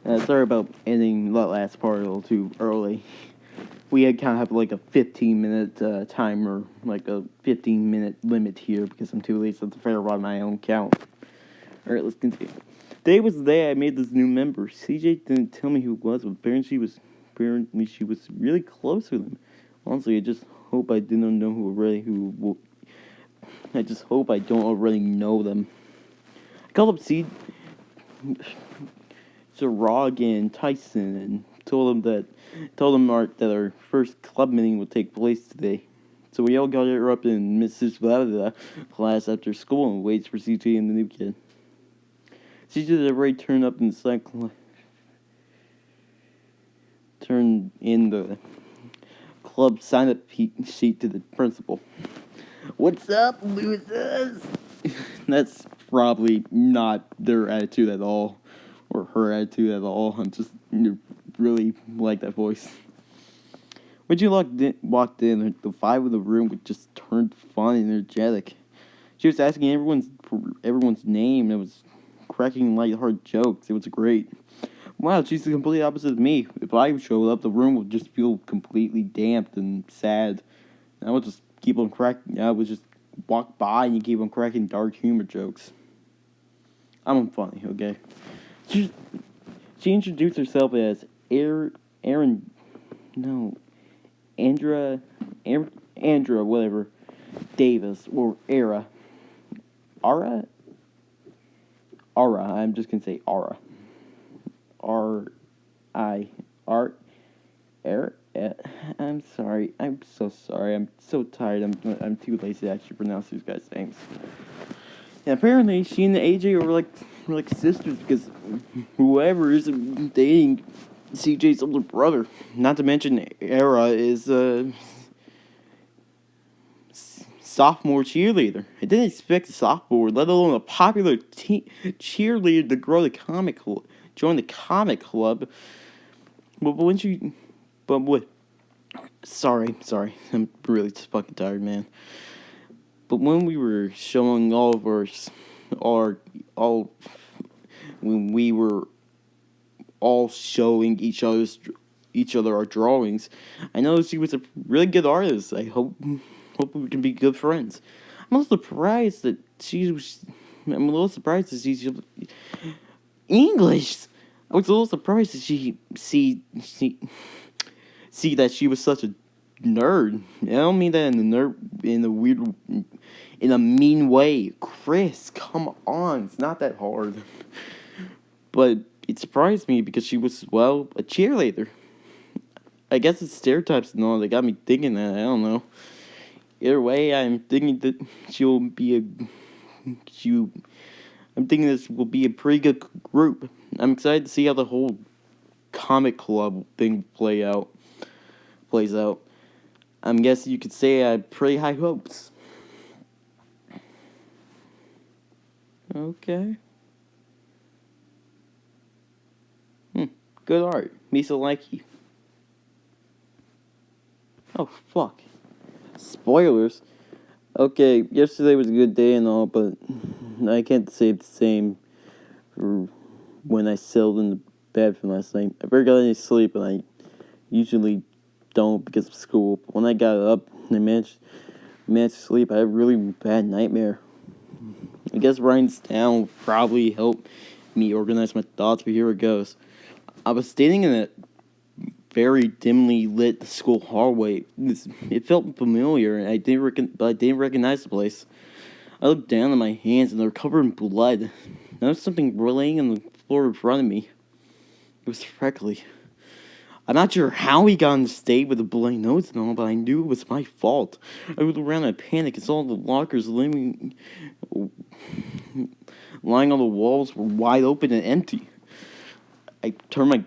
Sorry about ending that last part a little too early. We had kind of have like a 15-minute timer, like a 15-minute limit here because I'm too lazy to figure out my own count. Alright, let's continue. Day was the day I made this new member. CJ didn't tell me who it was, but apparently she was really close with him. Honestly, I just hope I didn't know I just hope I don't already know them. I called up Rog and Tyson and told them that our first club meeting would take place today. So we all got her up in Mrs. Blah class after school and waits for CJ and the new kid. CJ had already turned up in the second class. Turned in the club sign-up sheet to the principal. What's up, losers? That's probably not their attitude at all, or her attitude at all. I'm just really like that voice. When she walked in, the vibe of the room would just turn fun and energetic. She was asking everyone's name and was cracking lighthearted jokes. It was great. Wow, she's the complete opposite of me. If I showed up, the room would just feel completely damped and sad. I would just keep on cracking. I would just walk by and keep on cracking dark humor jokes. I'm funny, okay? She introduced herself as Andra, whatever, Davis, or Ara. Ara? I'm just gonna say Ara. I'm sorry. I'm so sorry. I'm so tired. I'm too lazy to actually pronounce these guys' names. And apparently, she and AJ were like sisters because whoever is dating CJ's older brother. Not to mention, Era is sophomore cheerleader. I didn't expect a sophomore, let alone a popular cheerleader, to join the comic club. Sorry, I'm really fucking tired, man. But when we were showing when we were all showing each other our drawings, I noticed he was a really good artist. I hope we can be good friends. I'm a little surprised that she's English. I was a little surprised that she see that she was such a nerd. I don't mean that in a mean way. Chris, come on, it's not that hard. But it surprised me because she was, well, a cheerleader. I guess it's stereotypes and all that got me thinking that. I don't know. Either way, I'm thinking that I'm thinking this will be a pretty good group. I'm excited to see how the whole comic club thing plays out. I'm guessing you could say I had pretty high hopes. Okay. Good art. Misa like you. Oh, fuck. Spoilers. Okay, yesterday was a good day and all, but I can't say the same for when I settled in the bed for last night. I barely got any sleep, and I usually don't because of school. But when I got up and I managed to sleep, I had a really bad nightmare. I guess writing this down will probably help me organize my thoughts, but here it goes. I was standing in a very dimly lit school hallway. It felt familiar, and I didn't recognize the place. I looked down at my hands, and they were covered in blood. There was something laying on the floor in front of me. It was freckly. I'm not sure how he got in the state with a bloody nose and all, but I knew it was my fault. I looked around in a panic and saw the lockers lying on the walls were wide open and empty. I turned my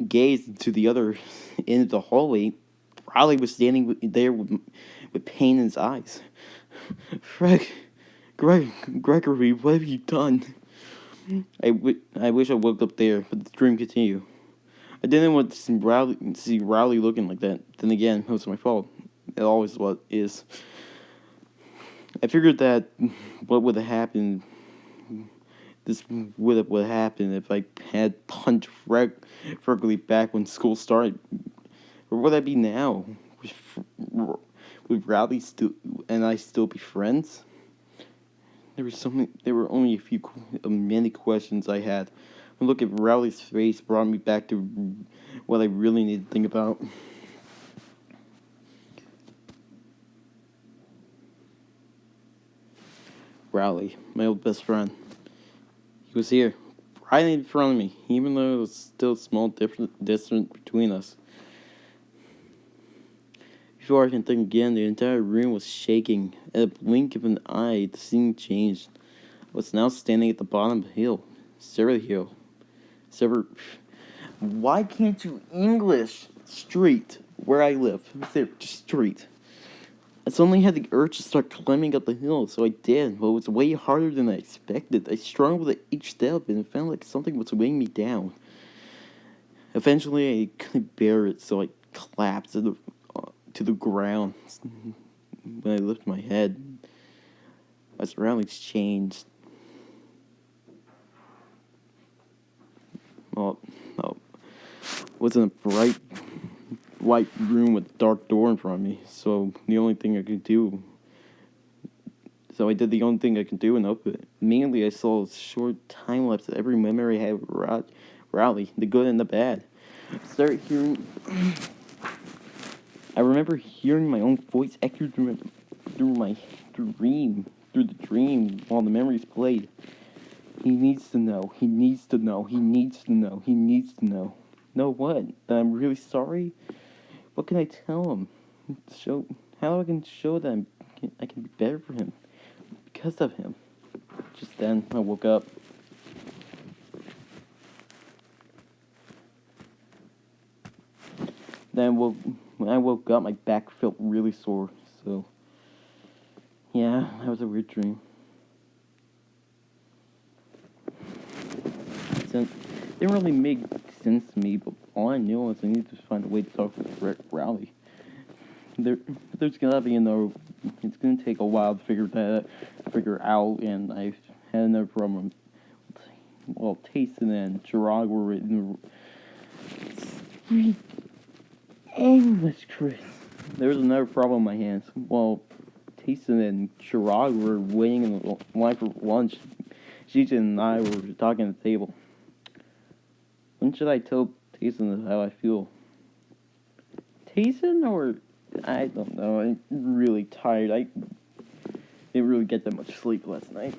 gaze to the other end of the hallway. Riley was standing there with pain in his eyes. Gregory, what have you done? I wish I woke up there, but the dream continued. I didn't want to see Riley looking like that. Then again, it was my fault. It always is. I figured that what would have happened this would happen if I had punched regularly back when school started. Where would I be now? Would Rowley still and I still be friends? There were only a few, many questions I had. A look at Rowley's face brought me back to what I really need to think about. Rowley, my old best friend. He was here, right in front of me, even though there was still a small distance between us. Before I can think again, the entire room was shaking. At a blink of an eye, the scene changed. I was now standing at the bottom of the hill. Why can't you English? Street, where I live. There, just street. I suddenly had the urge to start climbing up the hill, so I did, but it was way harder than I expected. I struggled at each step, and it felt like something was weighing me down. Eventually, I couldn't bear it, so I collapsed to the ground. When I lifted my head, my surroundings changed. Well, no, it was in a bright white room with a dark door in front of me, so I did the only thing I could do and open it. Immediately, I saw a short time lapse of every memory I had with Rowley, the good and the bad. I remember hearing my own voice echo through the dream, while the memories played. He needs to know. He needs to know. He needs to know. He needs to know. Know what? That I'm really sorry? What can I tell him? How I can show that I can be better for him because of him. Just then, I woke up. When I woke up, my back felt really sore. So, yeah, that was a weird dream. It didn't really make sense to me, but all I knew was I needed to find a way to talk with Rowley. There's gonna be it's gonna take a while to figure out, and I had another problem. Well, Tayson and Chirag were in the English, Chris. There was another problem in my hands. Well, Tayson and Chirag were waiting in the line for lunch. Gigi and I were talking at the table. When should I tell Tayson how I feel? Tayson, or I don't know. I'm really tired. I didn't really get that much sleep last night.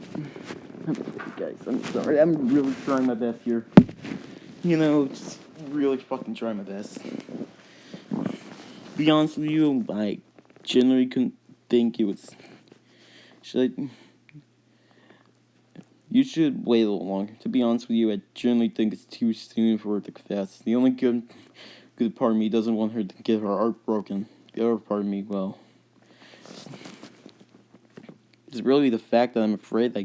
Guys, I'm sorry. I'm really trying my best here. Just really fucking trying my best. To be honest with you, I generally couldn't think it was. You should wait a little longer. To be honest with you, I generally think it's too soon for her to confess. The only good part of me doesn't want her to get her heart broken. The other part of me, well, it's really the fact that I'm afraid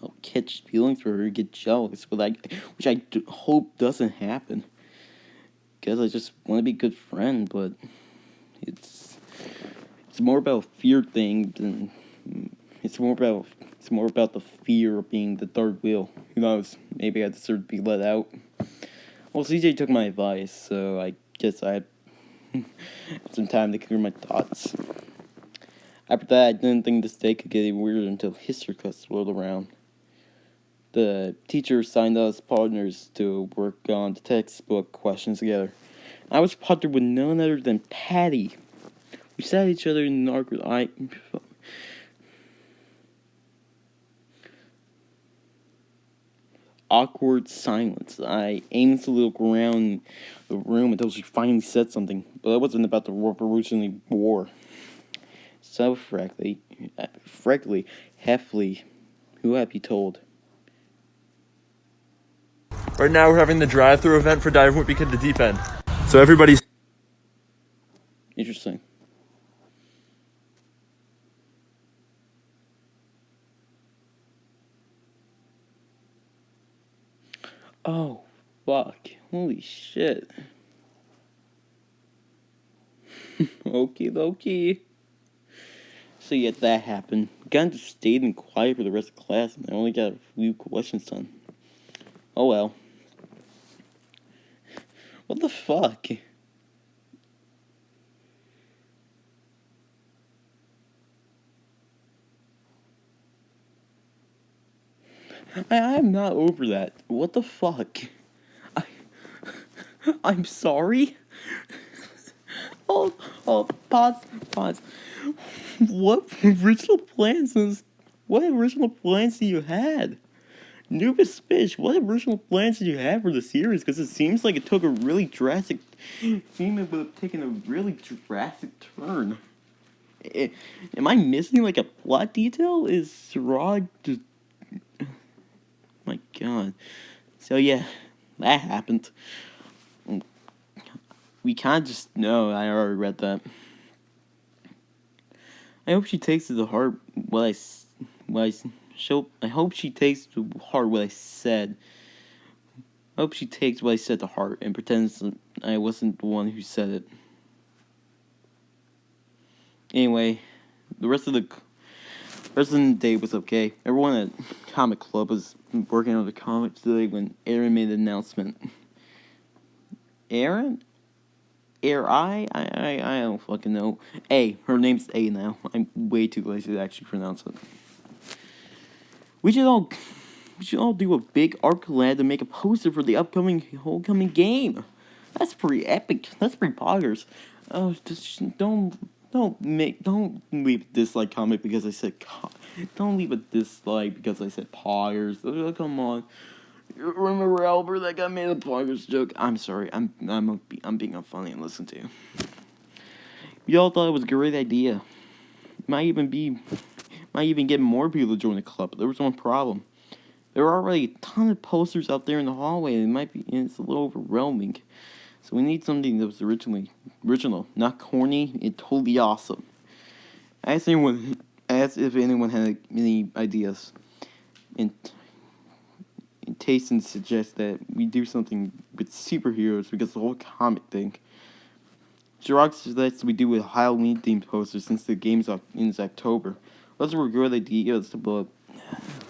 I'll catch feelings for her and get jealous, which I hope doesn't happen. Because I just want to be a good friend, but it's more about a fear thing than it's more about the fear of being the third wheel. Who knows? Maybe I deserve to be let out. Well, CJ took my advice, so I guess I had some time to clear my thoughts. After that, I didn't think this day could get any weirder until history class rolled around. The teacher assigned us partners to work on the textbook questions together. I was partnered with none other than Patty. We sat each other in an awkward silence. I aimlessly looked around the room until she finally said something, but it wasn't about the Revolutionary War. So frankly, Heffley, who have you told? Right now we're having the drive-through event for Dive Whippy Kid the Deep End. So everybody's... Interesting. Oh, fuck. Holy shit. Okie dokie. So yeah, that happened. Kind of stayed in quiet for the rest of class, and I only got a few questions done. Oh well. What the fuck? I'm not over that. What the fuck? I, I'm sorry? Oh, pause. What original plans do you had? NoobishFish, what original plans did you have for the series? Because it seems like it took a really drastic, seemed it would have taken a really drastic turn. Am I missing like a plot detail? Is Siraj just... My god. So yeah, that happened. We can't just... No, I already read that. I hope she takes to the heart I hope she takes to heart what I said. I hope she takes what I said to heart and pretends I wasn't the one who said it. Anyway, the rest of the day was okay. Everyone at Comic Club was working on the comics today when Aaron made an announcement. Aaron? I don't fucking know. A. Her name's A now. I'm way too lazy to actually pronounce it. We should all do a big art collab to make a poster for the upcoming homecoming game. That's pretty epic. That's pretty poggers. Oh, just don't leave a dislike comment because I said don't leave a dislike because I said poggers. Oh, come on. Remember Albert that guy made a poggers joke? I'm sorry. I'm being unfunny and listen to. Y'all thought it was a great idea. Might even get more people to join the club. But there was one problem. There are already a ton of posters out there in the hallway, and it's a little overwhelming. So we need something that was original, not corny, and totally awesome. I asked if anyone had any ideas, and Tayson suggests that we do something with superheroes because the whole comic thing. Jirog suggests we do a Halloween themed poster since the game's ends October. Those were good ideas, but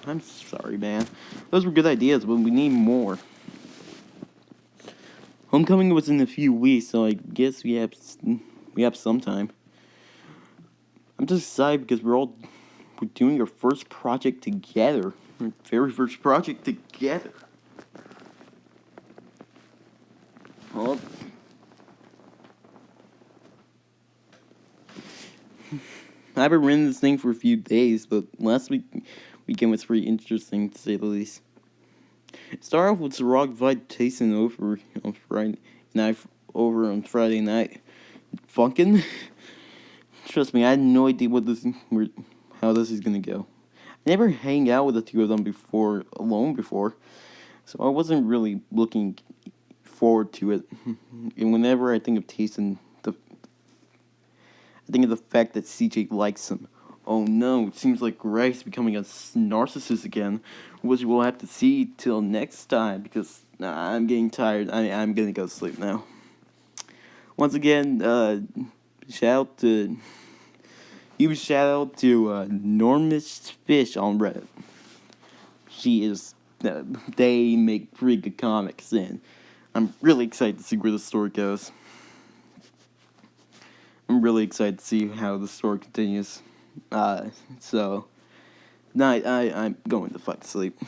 I'm sorry, man. Those were good ideas, but we need more. Homecoming was in a few weeks, so I guess we have some time. I'm just excited because we're doing our first project together. Our very first project together. Well, I haven't written this thing for a few days, but last weekend was pretty interesting to say the least. Start off with the rock vibe tasting over on Friday night. Funkin'? Trust me, I had no idea how this is gonna go. I never hang out with the two of them alone before, so I wasn't really looking forward to it. And whenever I think of Tayson, I think of the fact that CJ likes him. Oh no, it seems like Greg's becoming a narcissist again, which we'll have to see till next time, because I'm getting tired. I'm gonna go to sleep now. Once again, shout out to NoobishFish on Reddit. They make pretty good comics, and I'm really excited to see where the story goes. I'm really excited to see how the story continues. So, night, I'm going to fuck sleep.